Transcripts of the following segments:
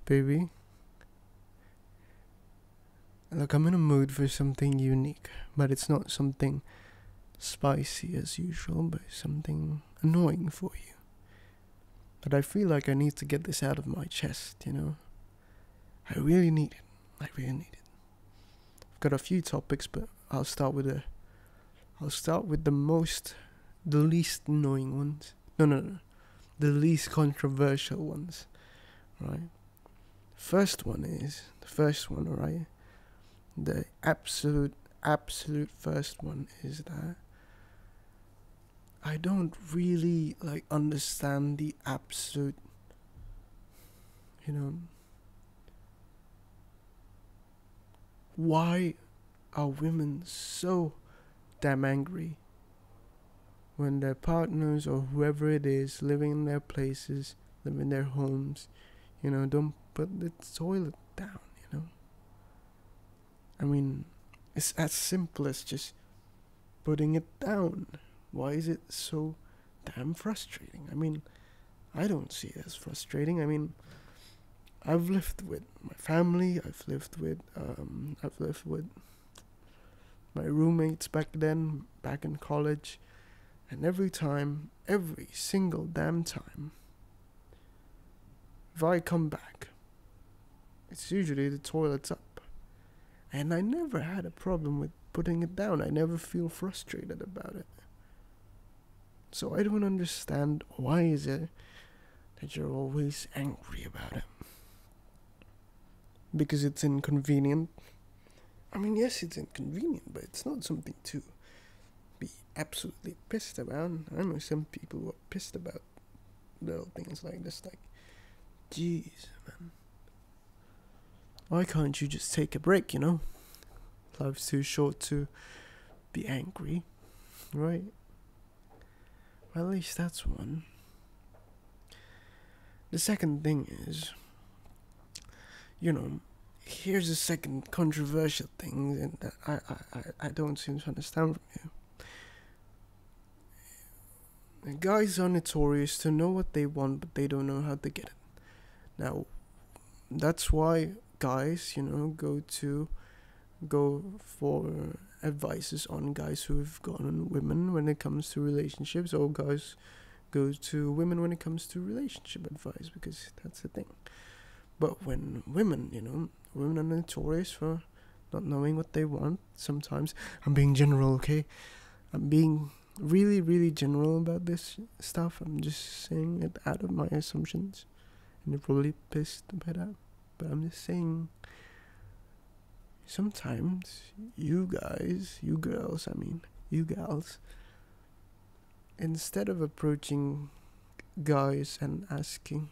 baby. Look, I'm in a mood for something unique, but it's not something spicy as usual, but something annoying for you. But I feel like I need to get this out of my chest, you know? I really need it. I really need it. I've got a few topics, but I'll start with the least annoying ones. No. The least controversial ones, right? The first one, alright? The absolute first one is that I don't really understand the absolute, why are women so damn angry when their partners or whoever it is living in their places, living in their homes, don't put the toilet down, I mean, it's as simple as just putting it down. Why is it so damn frustrating? I mean, I don't see it as frustrating. I mean, I've lived with my family. I've lived with my roommates back in college, and every single damn time, if I come back, it's usually the toilet's up. And I never had a problem with putting it down. I never feel frustrated about it. So I don't understand why is it that you're always angry about it. Because it's inconvenient. I mean, yes, it's inconvenient, but it's not something to be absolutely pissed about. I know some people who are pissed about little things like this. Like, jeez, man. Why can't you just take a break, Life's too short to be angry, right? Well, at least that's one. The second thing is, here's the second controversial thing that I don't seem to understand from you. The guys are notorious to know what they want, but they don't know how to get it. Now, that's why guys, go for advices on guys who've gone on women when it comes to relationships, or guys go to women when it comes to relationship advice, because that's the thing. But when women are notorious for not knowing what they want. Sometimes I'm being general, okay? I'm being really, really general about this stuff. I'm just saying it out of my assumptions, and you're probably pissed by that. But I'm just saying, sometimes you gals, instead of approaching guys and asking,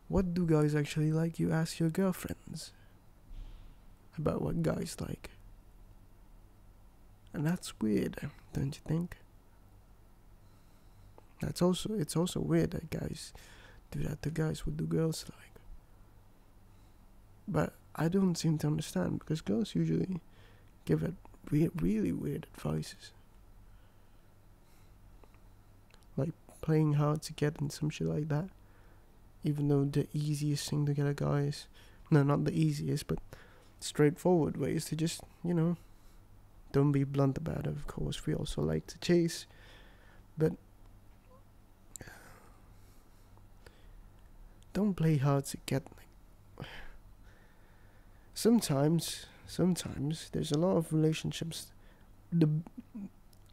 what do guys actually like, you ask your girlfriends about what guys like. And that's weird, don't you think? It's also weird that guys do that to guys. What do girls like? But I don't seem to understand, because girls usually give it really weird advices. Like playing hard to get and some shit like that. Even though the easiest thing to get a guy is... No, not the easiest, but straightforward way is to just, don't be blunt about it, of course. We also like to chase. But don't play hard to get. Sometimes there's a lot of relationships,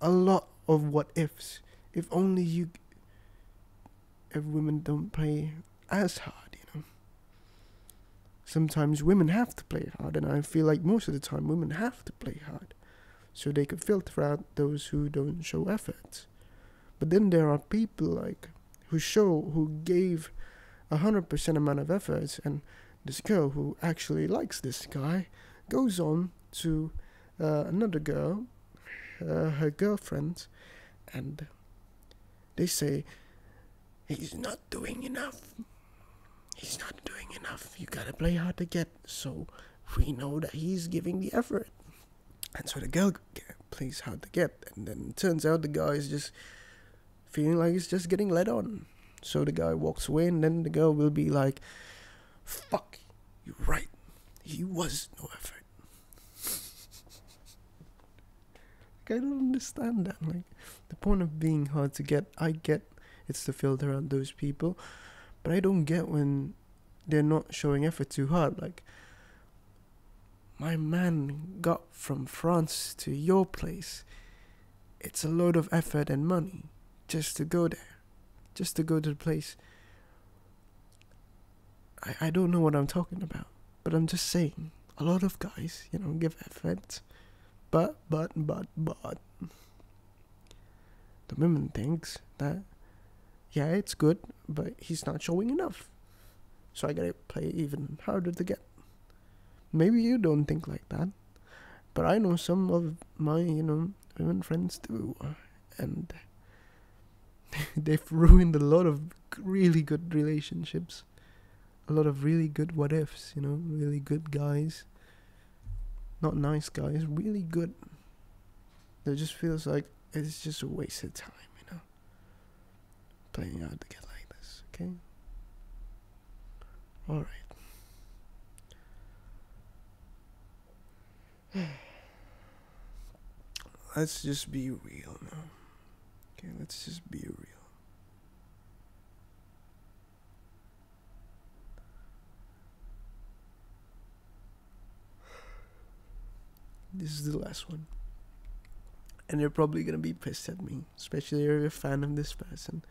a lot of what ifs. If women don't play as hard, Sometimes women have to play hard, and I feel like most of the time women have to play hard, so they could filter out those who don't show effort. But then there are people who gave 100% amount of effort, and this girl who actually likes this guy goes on to another girl, her girlfriend, and they say, he's not doing enough. You gotta play hard to get, so we know that he's giving the effort. And so the girl plays hard to get, and then it turns out the guy is just feeling like he's just getting led on. So the guy walks away, and then the girl will be like, Fuck, you're right. He was no effort. Like, I don't understand that. Like, the point of being hard to get, I get it's to filter out those people, but I don't get when they're not showing effort too hard. Like, my man got from France to your place. It's a load of effort and money just to go there, just to go to the place. I don't know what I'm talking about, but I'm just saying, a lot of guys, give effort, but the women thinks that, yeah, it's good, but he's not showing enough, so I gotta play even harder to get. Maybe you don't think like that, but I know some of my, women friends do, and they've ruined a lot of really good relationships. A lot of really good what ifs, really good guys. Not nice guys, really good. It just feels like it's just a waste of time, playing out to get like this, okay? Alright. Let's just be real now. Okay, let's just be real. This is the last one. And you're probably gonna be pissed at me, especially if you're a fan of this person.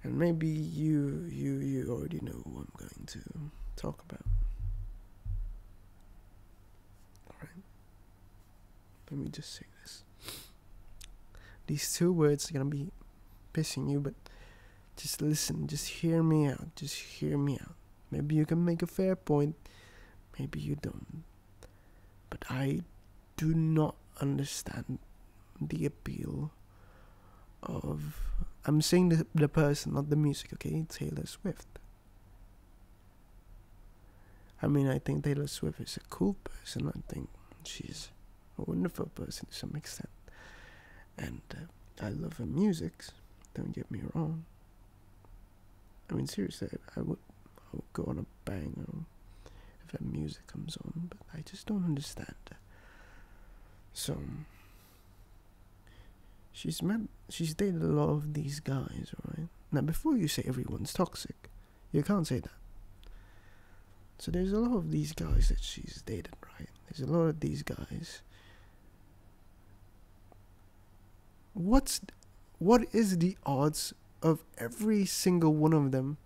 And maybe you already know who I'm going to talk about. Alright. Let me just say this. These 2 words are gonna be pissing you, but just listen, just hear me out, just hear me out. Maybe you can make a fair point, maybe you don't. But I do not understand the appeal of... I'm saying the person, not the music, okay? Taylor Swift. I mean, I think Taylor Swift is a cool person. I think she's a wonderful person to some extent. And I love her music, don't get me wrong. I mean, seriously, I would go on a banger if her music comes on, but I just don't understand. So, she's dated a lot of these guys, alright? Now, before you say everyone's toxic, you can't say that. So there's a lot of these guys that she's dated, right? There's a lot of these guys. What is the odds of every single one of them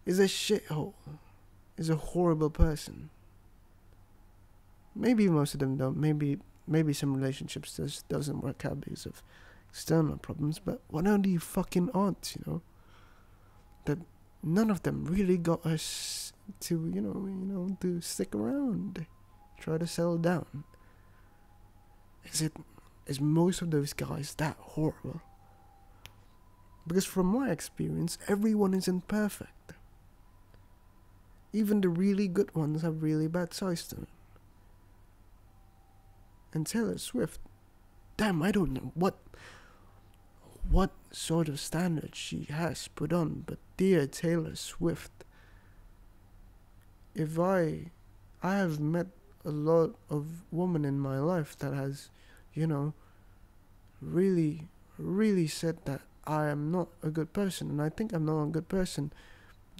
is a shithole, is a horrible person? Maybe most of them don't. Maybe some relationships just doesn't work out because of external problems. But what are the fucking odds, that none of them really got us to to stick around, try to settle down? Is most of those guys that horrible? Because from my experience, everyone isn't perfect. Even the really good ones have really bad sides to them. And Taylor Swift, damn, I don't know what sort of standard she has put on, but dear Taylor Swift, if I have met a lot of women in my life that has, really, really said that I am not a good person, and I think I'm not a good person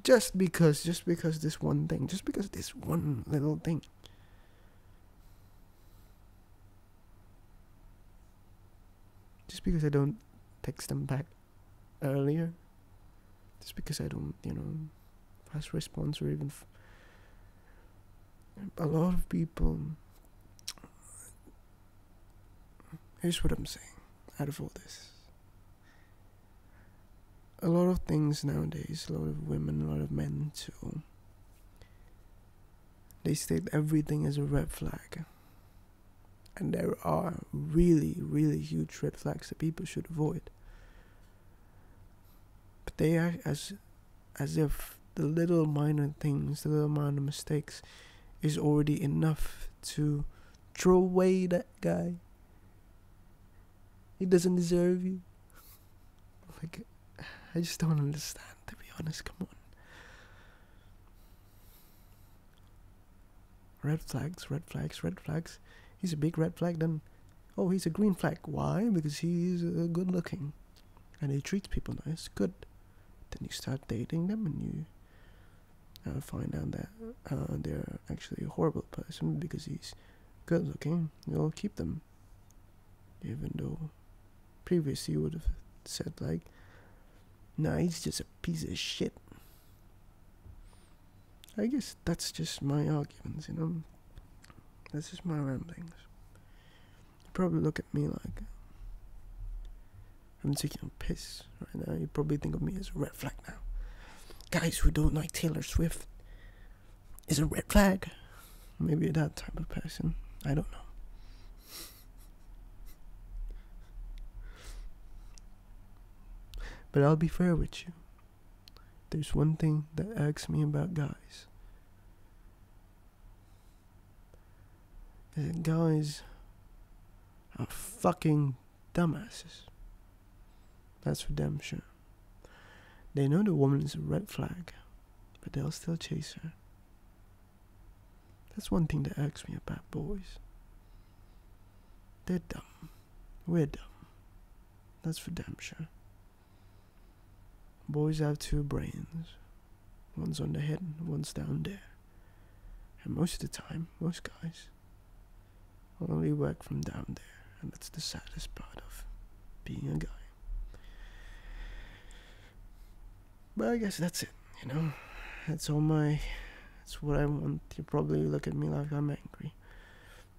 just because this one thing, just because this one little thing. Just because I don't text them back earlier, just because I don't, fast response, or even a lot of people. Here's what I'm saying out of all this. A lot of things nowadays, a lot of women, a lot of men too, they state everything as a red flag. And there are really, really huge red flags that people should avoid. But they act as if the little minor things, the little minor mistakes is already enough to throw away that guy. He doesn't deserve you. Like, I just don't understand, to be honest, come on. Red flags, red flags, red flags. He's a big red flag then. Oh, he's a green flag. Why? Because he is good looking. And he treats people nice. Good. Then you start dating them and you find out that they're actually a horrible person because he's good looking. You'll keep them. Even though previously you would have said like, nah, he's just a piece of shit. I guess that's just my arguments, you know. That's just my ramblings. You probably look at me like I'm taking a piss right now. You probably think of me as a red flag now. Guys who don't like Taylor Swift is a red flag. Maybe you're that type of person. I don't know. But I'll be fair with you. There's one thing that irks me about guys. Is that guys are fucking dumbasses. That's for damn sure. They know the woman is a red flag, but they'll still chase her. That's one thing that irks me about boys. They're dumb. We're dumb. That's for damn sure. Boys have two brains. One's on the head and one's down there. And most of the time, most guys only work from down there. And that's the saddest part of being a guy. But I guess that's it, you know. That's what I want. You probably look at me like I'm angry.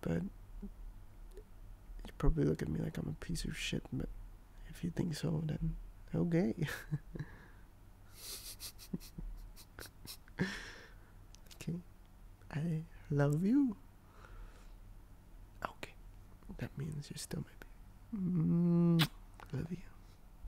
But you probably look at me like I'm a piece of shit. But if you think so, then okay. Okay. I love you. Okay. That means you're still my baby. Love you.